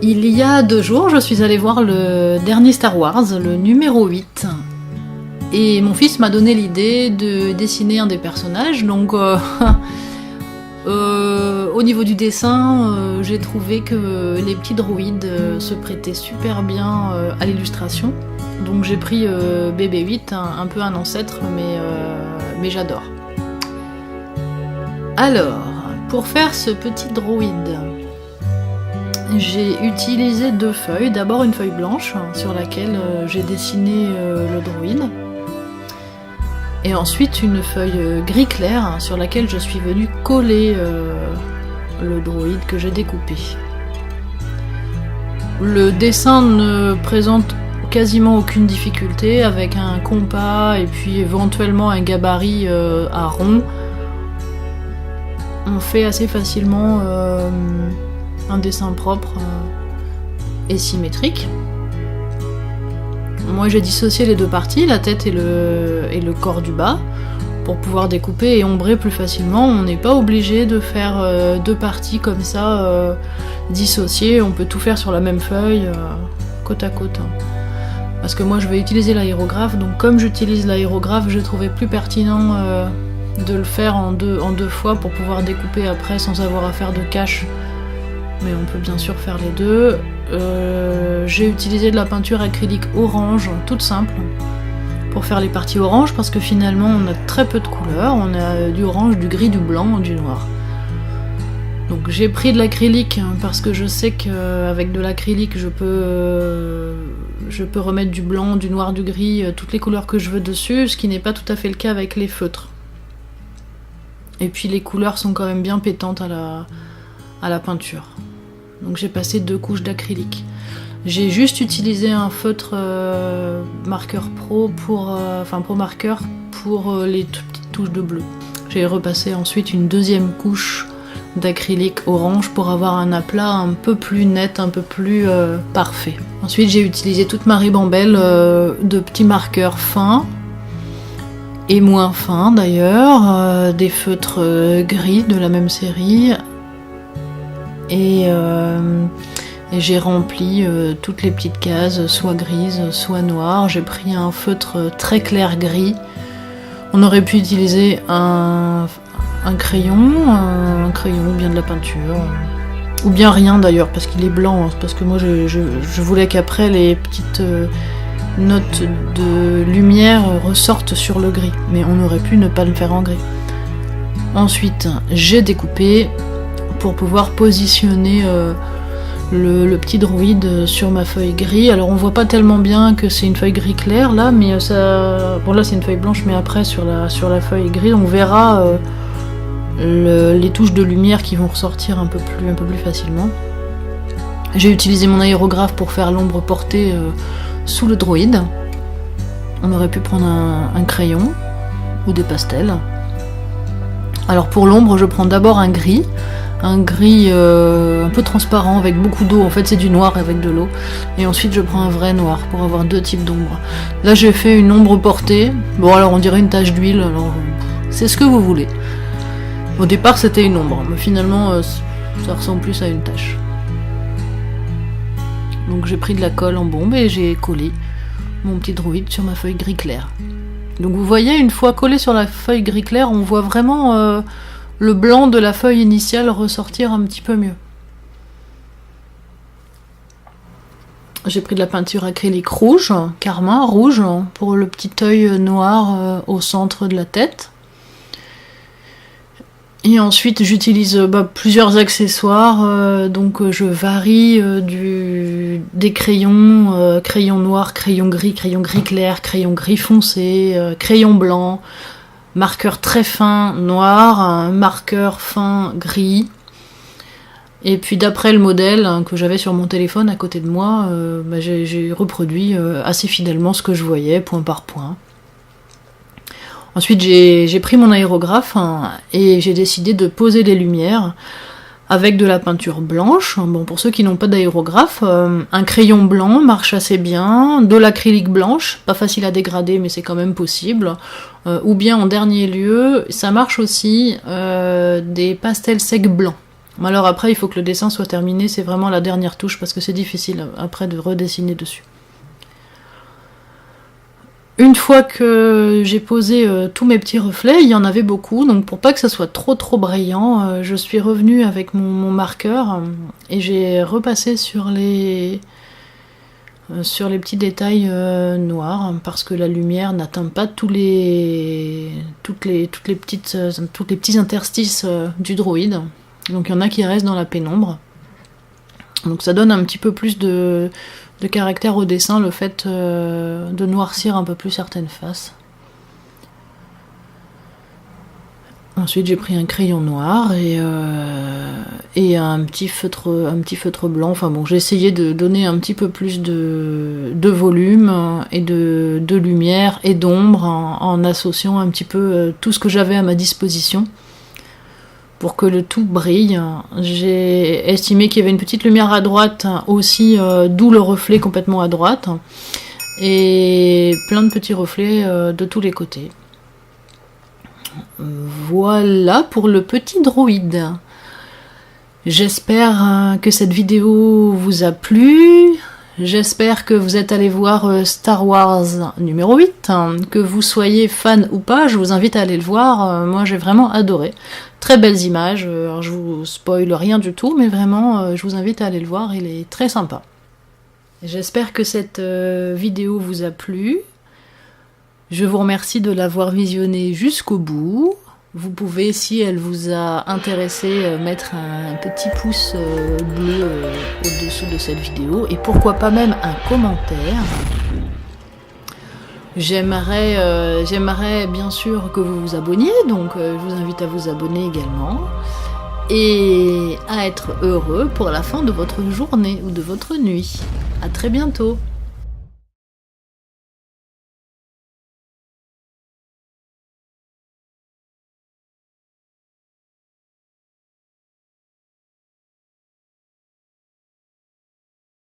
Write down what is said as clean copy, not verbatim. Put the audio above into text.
Il y a 2 jours, je suis allée voir le dernier Star Wars, le numéro 8. Et mon fils m'a donné l'idée de dessiner un des personnages, donc au niveau du dessin, j'ai trouvé que les petits droïdes se prêtaient super bien à l'illustration. Donc j'ai pris BB-8, un peu un ancêtre, mais j'adore. Alors, pour faire ce petit droïde, j'ai utilisé 2 feuilles. D'abord une feuille blanche sur laquelle j'ai dessiné le droïde. Et ensuite une feuille gris clair sur laquelle je suis venue coller le droïde que j'ai découpé. Le dessin ne présente quasiment aucune difficulté, avec un compas et puis éventuellement un gabarit à rond. On fait assez facilement un dessin propre et symétrique. Moi j'ai dissocié les 2 parties, la tête et le corps du bas, pour pouvoir découper et ombrer plus facilement. On n'est pas obligé de faire 2 parties comme ça dissociées, on peut tout faire sur la même feuille, côte à côte. parce que moi je vais utiliser l'aérographe, donc comme j'utilise l'aérographe, je trouvais plus pertinent de le faire en deux fois pour pouvoir découper après sans avoir à faire de cache, mais on peut bien sûr faire les deux. J'ai utilisé de la peinture acrylique orange, toute simple, pour faire les parties orange, parce que finalement on a très peu de couleurs, on a du orange, du gris, du blanc, du noir. Donc j'ai pris de l'acrylique parce que je sais qu'avec de l'acrylique je peux remettre du blanc, du noir, du gris, toutes les couleurs que je veux dessus, ce qui n'est pas tout à fait le cas avec les feutres. Et puis les couleurs sont quand même bien pétantes à la peinture. Donc j'ai passé 2 couches d'acrylique. J'ai juste utilisé un feutre marqueur pro pro marqueur pour les petites touches de bleu. J'ai repassé ensuite une 2e couche d'acrylique orange pour avoir un aplat un peu plus net, un peu plus parfait. Ensuite j'ai utilisé toute ma ribambelle de petits marqueurs fins et moins fins d'ailleurs, des feutres gris de la même série, et j'ai rempli toutes les petites cases, soit grises, soit noires. J'ai pris un feutre très clair gris. On aurait pu utiliser un crayon ou bien de la peinture, ou bien rien d'ailleurs, parce qu'il est blanc, parce que moi je voulais qu'après les petites notes de lumière ressortent sur le gris, mais on aurait pu ne pas le faire en gris. Ensuite, j'ai découpé pour pouvoir positionner le petit droïde sur ma feuille gris. Alors on voit pas tellement bien que c'est une feuille gris clair là, mais ça... Bon là c'est une feuille blanche, mais après sur la feuille gris on verra les touches de lumière qui vont ressortir un peu plus facilement. J'ai utilisé mon aérographe pour faire l'ombre portée sous le droïde. On aurait pu prendre un crayon ou des pastels. Alors pour l'ombre, je prends d'abord un gris un peu transparent avec beaucoup d'eau. En fait c'est du noir avec de l'eau, et ensuite je prends un vrai noir pour avoir 2 types d'ombre. Là j'ai fait une ombre portée, bon alors on dirait une tache d'huile, alors c'est ce que vous voulez. Au départ c'était une ombre, mais finalement ça ressemble plus à une tache. Donc j'ai pris de la colle en bombe et j'ai collé mon petit droïde sur ma feuille gris clair. Donc vous voyez, une fois collé sur la feuille gris clair, on voit vraiment le blanc de la feuille initiale ressortir un petit peu mieux. J'ai pris de la peinture acrylique rouge, carmin rouge, pour le petit œil noir au centre de la tête. Et ensuite j'utilise plusieurs accessoires, donc je varie des crayons, crayon noir, crayon gris clair, crayon gris foncé, crayon blanc, marqueur très fin noir, un marqueur fin gris. Et puis d'après le modèle que j'avais sur mon téléphone à côté de moi, j'ai reproduit assez fidèlement ce que je voyais, point par point. Ensuite j'ai pris mon aérographe et j'ai décidé de poser les lumières avec de la peinture blanche. Bon, pour ceux qui n'ont pas d'aérographe, un crayon blanc marche assez bien, de l'acrylique blanche, pas facile à dégrader mais c'est quand même possible, ou bien en dernier lieu, ça marche aussi, des pastels secs blancs. Alors après il faut que le dessin soit terminé, c'est vraiment la dernière touche parce que c'est difficile après de redessiner dessus. Une fois que j'ai posé tous mes petits reflets, il y en avait beaucoup, donc pour pas que ça soit trop brillant, je suis revenue avec mon marqueur et j'ai repassé sur les petits détails noirs, parce que la lumière n'atteint pas tous les petits interstices du droïde, donc il y en a qui restent dans la pénombre. Donc ça donne un petit peu plus de caractère au dessin, le fait de noircir un peu plus certaines faces. Ensuite j'ai pris un crayon noir et un petit feutre blanc. Enfin bon, j'ai essayé de donner un petit peu plus de volume et de lumière et d'ombre en associant un petit peu tout ce que j'avais à ma disposition pour que le tout brille. J'ai estimé qu'il y avait une petite lumière à droite aussi, d'où le reflet complètement à droite, et plein de petits reflets de tous les côtés. Voilà pour le petit droïde. J'espère que cette vidéo vous a plu. J'espère que vous êtes allé voir Star Wars numéro 8, que vous soyez fan ou pas, je vous invite à aller le voir, moi j'ai vraiment adoré. Très belles images, alors je vous spoil rien du tout, mais vraiment je vous invite à aller le voir, il est très sympa. J'espère que cette vidéo vous a plu. Je vous remercie de l'avoir visionnée jusqu'au bout. Vous pouvez, si elle vous a intéressé, mettre un petit pouce bleu au-dessous de cette vidéo et pourquoi pas même un commentaire. J'aimerais bien sûr que vous vous abonniez, donc je vous invite à vous abonner également et à être heureux pour la fin de votre journée ou de votre nuit. À très bientôt.